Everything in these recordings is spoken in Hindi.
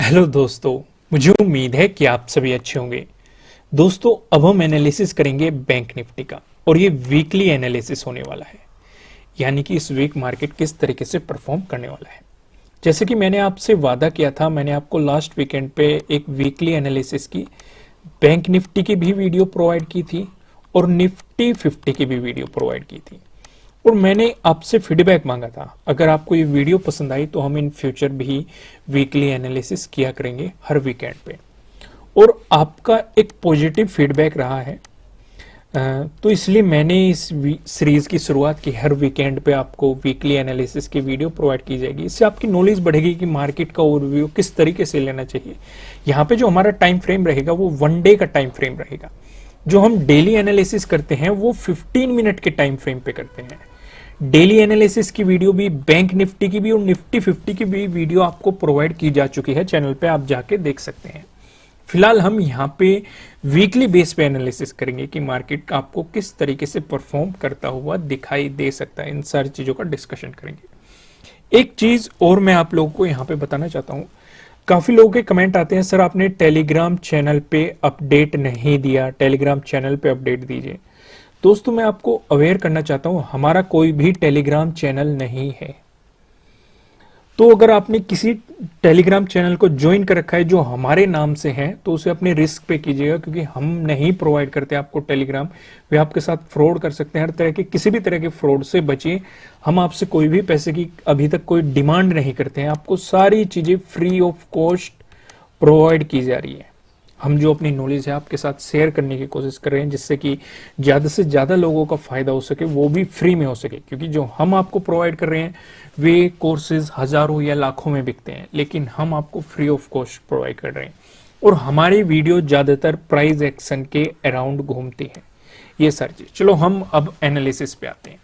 हेलो दोस्तों, मुझे उम्मीद है कि आप सभी अच्छे होंगे। दोस्तों, अब हम एनालिसिस करेंगे बैंक निफ्टी का और ये वीकली एनालिसिस होने वाला है, यानी कि इस वीक मार्केट किस तरीके से परफॉर्म करने वाला है। जैसे कि मैंने आपसे वादा किया था, मैंने आपको लास्ट वीकेंड पे एक वीकली एनालिसिस की बैंक निफ्टी की भी वीडियो प्रोवाइड की थी और निफ्टी 50 की भी वीडियो प्रोवाइड की थी और मैंने आपसे फीडबैक मांगा था। अगर आपको ये वीडियो पसंद आई तो हम इन फ्यूचर भी वीकली एनालिसिस किया करेंगे हर वीकेंड पे, और आपका एक पॉजिटिव फीडबैक रहा है। तो इसलिए मैंने इस सीरीज की शुरुआत की। हर वीकेंड पे आपको वीकली एनालिसिस की वीडियो प्रोवाइड की जाएगी। इससे आपकी नॉलेज बढ़ेगी कि मार्केट का ओवरव्यू किस तरीके से लेना चाहिए। यहाँ पे जो हमारा टाइम फ्रेम रहेगा वो 1 डे का टाइम फ्रेम रहेगा। जो हम डेली एनालिसिस करते हैं वो 15 मिनट के टाइम फ्रेम पे करते हैं। डेली एनालिसिस की वीडियो भी, बैंक निफ्टी की भी और निफ्टी 50 की भी वीडियो आपको प्रोवाइड की जा चुकी है चैनल पे, आप जाके देख सकते हैं। फिलहाल हम यहाँ पे वीकली बेस पे एनालिसिस करेंगे कि मार्केट आपको किस तरीके से परफॉर्म करता हुआ दिखाई दे सकता है। इन सारी चीजों का डिस्कशन करेंगे। एक चीज और मैं आप लोगों को यहाँ पे बताना चाहता हूँ। काफी लोगों के कमेंट आते हैं, सर आपने टेलीग्राम चैनल पे अपडेट नहीं दिया, टेलीग्राम चैनल पे अपडेट दीजिए। दोस्तों, मैं आपको अवेयर करना चाहता हूं, हमारा कोई भी टेलीग्राम चैनल नहीं है। तो अगर आपने किसी टेलीग्राम चैनल को ज्वाइन कर रखा है जो हमारे नाम से है तो उसे अपने रिस्क पे कीजिएगा, क्योंकि हम नहीं प्रोवाइड करते आपको टेलीग्राम। वे आपके साथ फ्रॉड कर सकते हैं। हर तरह के किसी भी तरह के फ्रॉड से बचिए। हम आपसे कोई भी पैसे की अभी तक कोई डिमांड नहीं करते हैं। आपको सारी चीजें फ्री ऑफ कॉस्ट प्रोवाइड की जा रही है। हम जो अपनी नॉलेज है आपके साथ शेयर करने की कोशिश कर रहे हैं, जिससे कि ज्यादा से ज्यादा लोगों का फायदा हो सके, वो भी फ्री में हो सके। क्योंकि जो हम आपको प्रोवाइड कर रहे हैं वे कोर्सेज हजारों या लाखों में बिकते हैं, लेकिन हम आपको फ्री ऑफ कॉस्ट प्रोवाइड कर रहे हैं। और हमारी वीडियो ज्यादातर प्राइस एक्शन के अराउंड घूमती है। ये सारी चीज, चलो हम अब एनालिसिस पे आते हैं।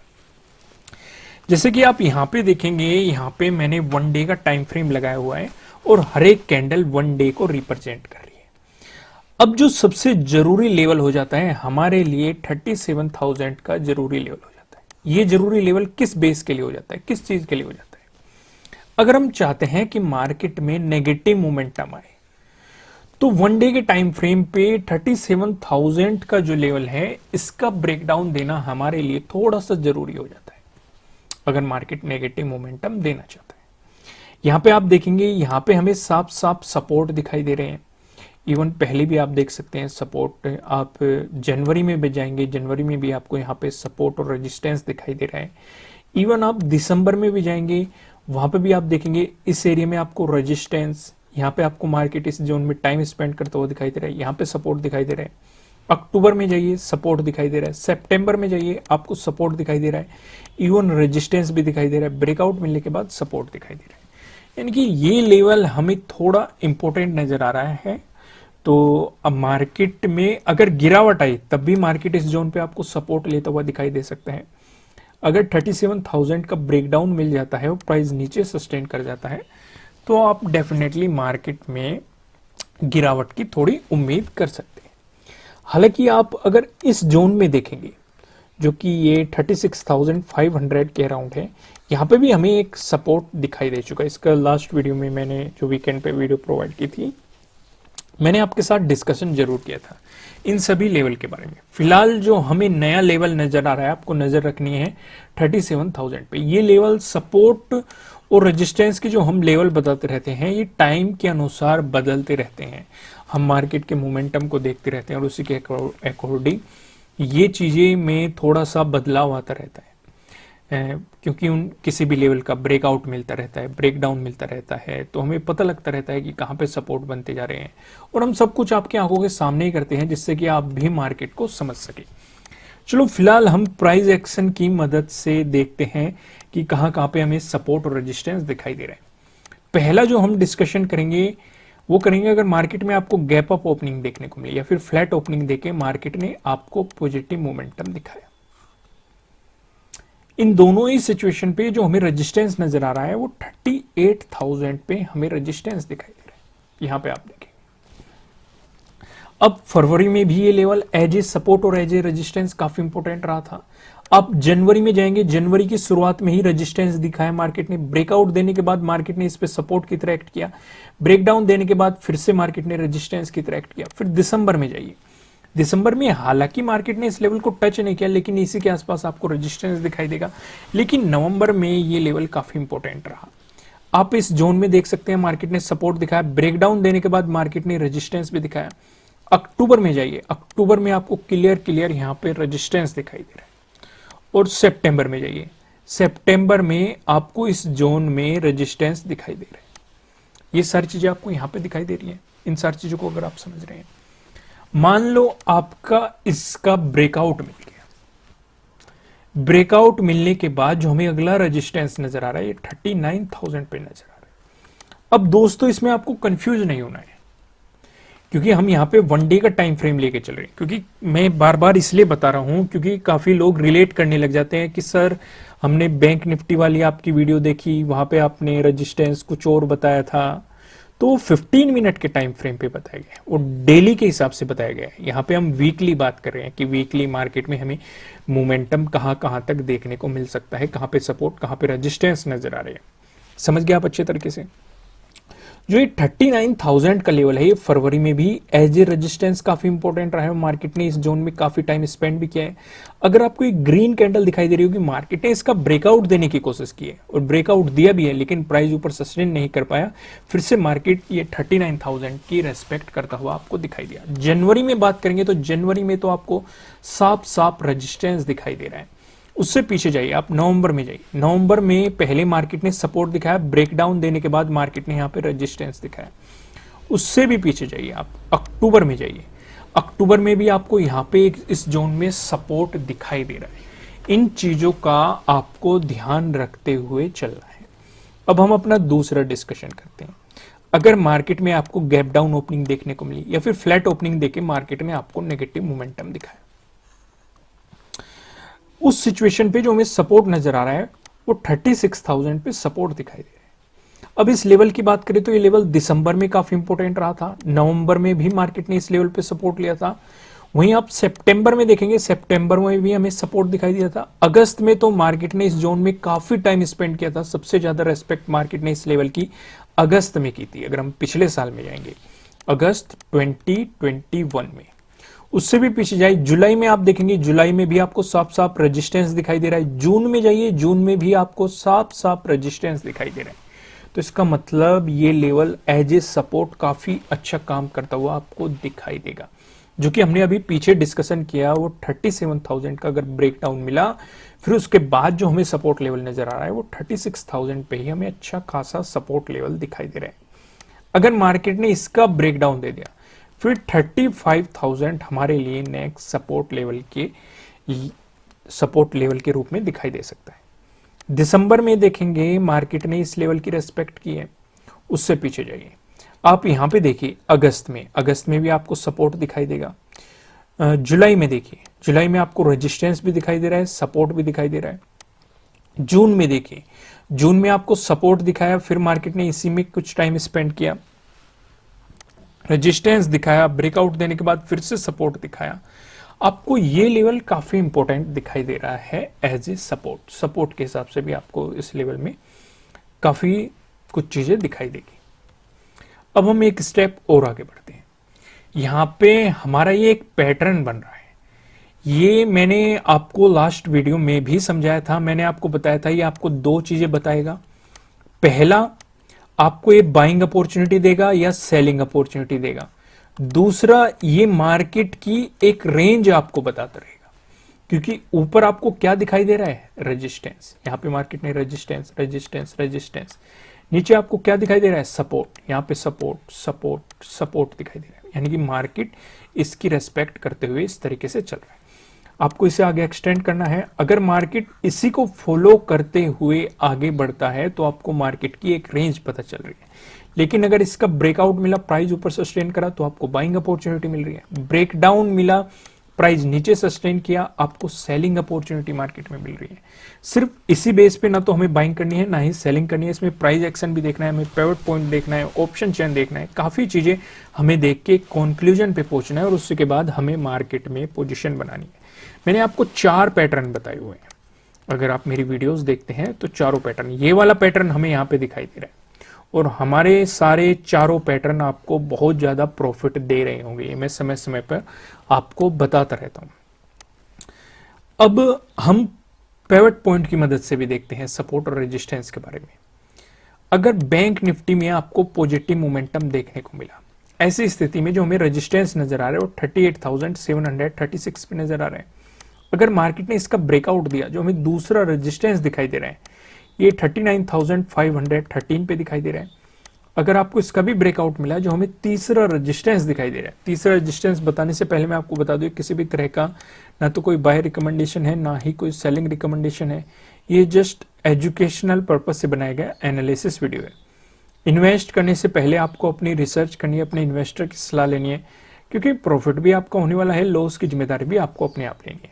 जैसे कि आप यहाँ पे देखेंगे, यहाँ पे मैंने 1 डे का टाइम फ्रेम लगाया हुआ है और हर एक कैंडल 1 डे को रिप्रेजेंट कर रही है। अब जो सबसे जरूरी लेवल हो जाता है हमारे लिए 37,000 का जरूरी लेवल हो जाता है। ये जरूरी लेवल किस बेस के लिए हो जाता है, किस चीज के लिए हो जाता है? अगर हम चाहते हैं कि मार्केट में नेगेटिव मोमेंटम आए तो 1 डे के टाइम फ्रेम पे 37,000 का जो लेवल है इसका ब्रेकडाउन देना हमारे लिए थोड़ा सा जरूरी हो जाता है, अगर मार्केट नेगेटिव मोमेंटम देना चाहता है। यहां पे आप देखेंगे, यहां पे हमें साफ साफ सपोर्ट दिखाई दे रहे हैं। इवन पहले भी आप देख सकते हैं सपोर्ट। आप जनवरी में भी जाएंगे, जनवरी में भी आपको यहाँ पे सपोर्ट और रेजिस्टेंस दिखाई दे रहा है। इवन आप दिसंबर में भी जाएंगे, वहां पे भी आप देखेंगे इस एरिया में आपको रेजिस्टेंस, यहाँ पे आपको मार्केट इस जोन में टाइम स्पेंड करता हुआ दिखाई दे रहा है। यहाँ पे सपोर्ट दिखाई दे रहा है। अक्टूबर में जाइए, सपोर्ट दिखाई दे रहा है। सितंबर में जाइए, आपको सपोर्ट दिखाई दे रहा है। इवन रेजिस्टेंस भी दिखाई दे रहा है। ब्रेकआउट मिलने के बाद सपोर्ट दिखाई दे रहा है। यानी कि ये लेवल हमें थोड़ा इंपॉर्टेंट नजर आ रहा है। तो अब मार्केट में अगर गिरावट आई तब भी मार्केट इस जोन पे आपको सपोर्ट लेता हुआ दिखाई दे सकता है। अगर 37,000 का ब्रेकडाउन मिल जाता है और प्राइस नीचे सस्टेन कर जाता है तो आप डेफिनेटली मार्केट में गिरावट की थोड़ी उम्मीद कर सकते हैं। हालांकि आप अगर इस जोन में देखेंगे जो कि ये 36,500 के अराउंड है, यहाँ पे भी हमें एक सपोर्ट दिखाई दे चुका है। इसका लास्ट वीडियो में मैंने जो वीकेंड पे वीडियो प्रोवाइड की थी, मैंने आपके साथ डिस्कशन जरूर किया था इन सभी लेवल के बारे में। फिलहाल जो हमें नया लेवल नजर आ रहा है, आपको नजर रखनी है 37,000 पे। ये लेवल सपोर्ट और रेजिस्टेंस के जो हम लेवल बताते रहते हैं, ये टाइम के अनुसार बदलते रहते हैं। हम मार्केट के मोमेंटम को देखते रहते हैं और उसी के अकॉर्डिंग ये चीजें में थोड़ा सा बदलाव आता रहता है। क्योंकि उन किसी भी लेवल का ब्रेकआउट मिलता रहता है, ब्रेकडाउन मिलता रहता है, तो हमें पता लगता रहता है कि कहाँ पे सपोर्ट बनते जा रहे हैं। और हम सब कुछ आपकी आंखों के सामने ही करते हैं, जिससे कि आप भी मार्केट को समझ सके। चलो फिलहाल हम प्राइस एक्शन की मदद से देखते हैं कि कहाँ कहाँ पे हमें सपोर्ट और रेजिस्टेंस दिखाई दे रहा है। पहला जो हम डिस्कशन करेंगे वो करेंगे अगर मार्केट में आपको गैप अप ओपनिंग देखने को मिले या फिर फ्लैट ओपनिंग देके मार्केट ने आपको पॉजिटिव मोमेंटम दिखाया। इन दोनों ही सिचुएशन पे जो हमें रेजिस्टेंस नजर आ रहा है वो 38,000 पे हमें रेजिस्टेंस दिखाई दे रहा है। यहां पे आप देखें, अब फरवरी में भी ये लेवल एज ए सपोर्ट और एज ए रेजिस्टेंस काफी इंपॉर्टेंट रहा था। आप जनवरी में जाएंगे, जनवरी की शुरुआत में ही रेजिस्टेंस दिखाया मार्केट ने, ब्रेकआउट देने के बाद मार्केट ने इस पे सपोर्ट की तरह एक्ट किया, ब्रेकडाउन देने के बाद फिर से मार्केट ने रेजिस्टेंस की तरह एक्ट किया। फिर दिसंबर में जाइए, दिसंबर में हालांकि मार्केट ने इस लेवल को टच नहीं किया, लेकिन इसी के आसपास आपको रेजिस्टेंस दिखाई देगा। लेकिन नवंबर में ये लेवल काफी इंपॉर्टेंट रहा। आप इस जोन में देख सकते हैं मार्केट ने सपोर्ट दिखाया, ब्रेकडाउन देने के बाद मार्केट ने रेजिस्टेंस भी दिखाया। अक्टूबर में जाइए, अक्टूबर में आपको क्लियर यहाँ पे रेजिस्टेंस दिखाई दे रहा है। और सितंबर में जाइए, सितंबर में आपको इस जोन में रेजिस्टेंस दिखाई दे रहा है। ये सारी चीजें आपको यहां पे दिखाई दे रही हैं। इन सारी चीजों को अगर आप समझ रहे हैं, मान लो आपका इसका ब्रेकआउट मिल गया, ब्रेकआउट मिलने के बाद जो हमें अगला रेजिस्टेंस नजर आ रहा है ये 39,000 पे नजर आ रहा है। अब दोस्तों इसमें आपको कंफ्यूज नहीं होना है, क्योंकि हम यहाँ पे वन डे का टाइम फ्रेम लेके चल रहे हैं। क्योंकि मैं बार बार इसलिए बता रहा हूं क्योंकि काफी लोग रिलेट करने लग जाते हैं कि सर हमने बैंक निफ्टी वाली आपकी वीडियो देखी, वहां पे आपने रेजिस्टेंस कुछ और बताया था, तो 15 मिनट के टाइम फ्रेम पे बताया गया और डेली के हिसाब से बताया गया है। यहाँ पे हम वीकली बात कर रहे हैं कि वीकली मार्केट में हमें मोमेंटम कहां तक देखने को मिल सकता है, कहां पे सपोर्ट, कहां पे रेजिस्टेंस नजर आ रहे हैं। समझ गया आप अच्छे तरीके से। जो ये 39,000 का लेवल है ये फरवरी में भी एज ए रेजिस्टेंस काफी इंपॉर्टेंट रहा है। मार्केट ने इस जोन में काफी टाइम स्पेंड भी किया है। अगर आपको एक ग्रीन कैंडल दिखाई दे रही होगी, मार्केट ने इसका ब्रेकआउट देने की कोशिश की है और ब्रेकआउट दिया भी है, लेकिन प्राइस ऊपर सस्टेन नहीं कर पाया। फिर से मार्केट ये 39,000 की रेस्पेक्ट करता हुआ आपको दिखाई दिया। जनवरी में बात करेंगे तो जनवरी में तो आपको साफ साफ रेजिस्टेंस दिखाई दे रहा है। उससे पीछे जाइए, आप नवंबर में जाइए। नवंबर में पहले मार्केट ने सपोर्ट दिखाया, ब्रेकडाउन देने के बाद मार्केट ने यहां पे रेजिस्टेंस दिखाया। उससे भी पीछे जाइए, आप अक्टूबर में जाइए। अक्टूबर में भी आपको यहां पे इस जोन में सपोर्ट दिखाई दे रहा है। इन चीजों का आपको ध्यान रखते हुए चलना है। अब हम अपना दूसरा डिस्कशन करते हैं। अगर मार्केट में आपको गैप डाउन ओपनिंग देखने को मिली या फिर फ्लैट ओपनिंग देके मार्केट ने आपको नेगेटिव मोमेंटम दिखाया, उस सिचुएशन पे जो हमें सपोर्ट नजर आ रहा है वो 36,000 पे सपोर्ट दिखाई दे रहा है। अब इस लेवल की बात करें तो ये लेवल दिसंबर में काफी इंपॉर्टेंट रहा था, नवंबर में भी मार्केट ने इस लेवल पे सपोर्ट लिया था। वहीं आप सितंबर में देखेंगे, सितंबर में भी हमें सपोर्ट दिखाई दिया था। अगस्त में तो मार्केट ने इस जोन में काफी टाइम स्पेंड किया था। सबसे ज्यादा रेस्पेक्ट मार्केट ने इस लेवल की अगस्त में की थी। अगर हम पिछले साल में जाएंगे, अगस्त 2021 में, उससे भी पीछे जाए जुलाई में, आप देखेंगे जुलाई में भी आपको साफ साफ रेजिस्टेंस दिखाई दे रहा है। जून में जाइए, जून में भी आपको साफ साफ रेजिस्टेंस दिखाई दे रहा है। तो इसका मतलब ये लेवल एज ए सपोर्ट काफी अच्छा काम करता हुआ आपको दिखाई देगा। जो कि हमने अभी पीछे डिस्कशन किया, वो 37,000 का अगर ब्रेकडाउन मिला, फिर उसके बाद जो हमें सपोर्ट लेवल नजर आ रहा है वो 36,000 पे ही हमें अच्छा खासा सपोर्ट लेवल दिखाई दे रहा है। अगर मार्केट ने इसका ब्रेकडाउन दे दिया, फिर 35,000 हमारे लिए नेक्स्ट सपोर्ट लेवल के रूप में दिखाई दे सकता है। दिसंबर में देखेंगे मार्केट ने इस लेवल की रेस्पेक्ट की है। उससे पीछे जाइए, आप यहां पे देखिए अगस्त में भी आपको सपोर्ट दिखाई देगा। जुलाई में देखिए, जुलाई में आपको रेजिस्टेंस भी दिखाई दे रहा है, सपोर्ट भी दिखाई दे रहा है। जून में देखिए, जून में आपको सपोर्ट दिखाया, फिर मार्केट ने इसी में कुछ टाइम स्पेंड किया, रेजिस्टेंस दिखाया, ब्रेकआउट देने के बाद फिर से सपोर्ट दिखाया। आपको ये लेवल काफी इंपॉर्टेंट दिखाई दे रहा है एज ए सपोर्ट के हिसाब से भी आपको इस लेवल में काफी कुछ चीजें दिखाई देगी। अब हम एक स्टेप और आगे बढ़ते हैं। यहां पे हमारा ये एक पैटर्न बन रहा है। ये मैंने आपको लास्ट वीडियो में भी समझाया था। मैंने आपको बताया था ये आपको दो चीजें बताएगा। पहला, आपको ये बाइंग अपॉर्चुनिटी देगा या सेलिंग अपॉर्चुनिटी देगा। दूसरा, ये मार्केट की एक रेंज आपको बताता रहेगा, क्योंकि ऊपर आपको क्या दिखाई दे रहा है, रेजिस्टेंस। यहां पे मार्केट ने रेजिस्टेंस रेजिस्टेंस रेजिस्टेंस, नीचे आपको क्या दिखाई दे रहा है, सपोर्ट। यहां पे सपोर्ट सपोर्ट सपोर्ट दिखाई दे रहा है, यानी कि मार्केट इसकी रेस्पेक्ट करते हुए इस तरीके से चल रहा है। आपको इसे आगे एक्सटेंड करना है। अगर मार्केट इसी को फॉलो करते हुए आगे बढ़ता है तो आपको मार्केट की एक रेंज पता चल रही है। लेकिन अगर इसका ब्रेकआउट मिला, प्राइस ऊपर सस्टेन करा, तो आपको बाइंग अपॉर्चुनिटी मिल रही है। ब्रेकडाउन मिला, प्राइस नीचे सस्टेन किया, आपको सेलिंग अपॉर्चुनिटी मार्केट में मिल रही है। सिर्फ इसी बेस पे ना तो हमें बाइंग करनी है ना ही सेलिंग करनी है, इसमें प्राइस एक्शन भी देखना है, हमें पिवट पॉइंट देखना है, ऑप्शन चेन देखना है, काफी चीजें हमें देख के कंक्लूजन पे पहुंचना है और उसके बाद हमें मार्केट में पोजीशन बनानी है। मैंने आपको 4 पैटर्न बताए हुए हैं। अगर आप मेरी वीडियोस देखते हैं तो चारों पैटर्न, ये वाला पैटर्न हमें यहाँ पे दिखाई दे रहा है और हमारे सारे चारों पैटर्न आपको बहुत ज्यादा प्रॉफिट दे रहे होंगे, ये मैं समय समय पर आपको बताता रहता हूं। अब हम पिवट पॉइंट की मदद से भी देखते हैं सपोर्ट और रेजिस्टेंस के बारे में। अगर बैंक निफ्टी में आपको पॉजिटिव मोमेंटम देखने को मिला, ऐसी स्थिति में जो हमें रेजिस्टेंस नजर आ रहा है वो 38,736 पे नजर आ रहा है। अगर मार्केट ने इसका ब्रेकआउट दिया, जो हमें दूसरा रेजिस्टेंस दिखाई दे रहा है, ये 39,513 पे दिखाई दे रहा है। अगर आपको इसका भी ब्रेकआउट मिला, जो हमें तीसरा रेजिस्टेंस दिखाई दे रहा है। तीसरा रेजिस्टेंस बताने से पहले मैं आपको बता दूं, किसी भी तरह का ना तो कोई बाय रिकमेंडेशन है, ना ही कोई सेलिंग रिकमेंडेशन है। ये जस्ट एजुकेशनल पर्पज से बनाया गया एनालिसिस वीडियो है। इन्वेस्ट करने से पहले आपको अपनी रिसर्च करनी है, अपने इन्वेस्टर की सलाह लेनी है, क्योंकि प्रॉफिट भी आपका होने वाला है, लॉस की जिम्मेदारी भी आपको अपने आप लेनी है।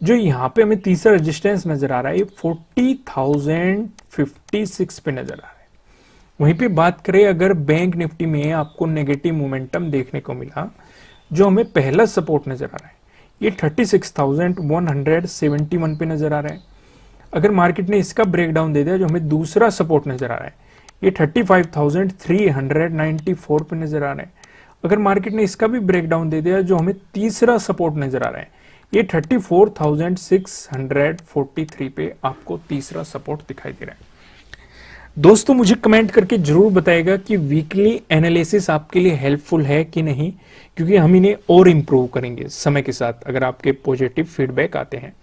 जो यहाँ पे हमें तीसरा रेजिस्टेंस नजर आ रहा है, ये 40,056 पे नजर आ रहा है। वहीं पे बात करें अगर बैंक निफ्टी में आपको नेगेटिव मोमेंटम देखने को मिला, जो हमें पहला सपोर्ट नजर आ रहा है, ये 36,171 पे नजर आ रहा है। अगर मार्केट ने इसका ब्रेकडाउन दे दिया, जो हमें दूसरा सपोर्ट नजर आ रहा है, ये 35,394 पे नजर आ रहा है। अगर मार्केट ने इसका भी ब्रेकडाउन दे दिया, जो हमें तीसरा सपोर्ट नजर आ रहा है, ये 34,643 पे आपको तीसरा सपोर्ट दिखाई दे रहा है। दोस्तों मुझे कमेंट करके जरूर बताएगा कि वीकली एनालिसिस आपके लिए हेल्पफुल है कि नहीं, क्योंकि हम इन्हें और इंप्रूव करेंगे समय के साथ अगर आपके पॉजिटिव फीडबैक आते हैं।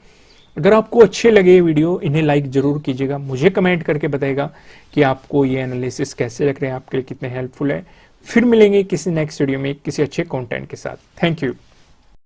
अगर आपको अच्छे लगे ये वीडियो, इन्हें लाइक जरूर कीजिएगा। मुझे कमेंट करके बताएगा कि आपको ये एनालिसिस कैसे लग रहे हैं, आपके लिए कितने हेल्पफुल है। फिर मिलेंगे किसी नेक्स्ट वीडियो में किसी अच्छे कंटेंट के साथ। Thank you.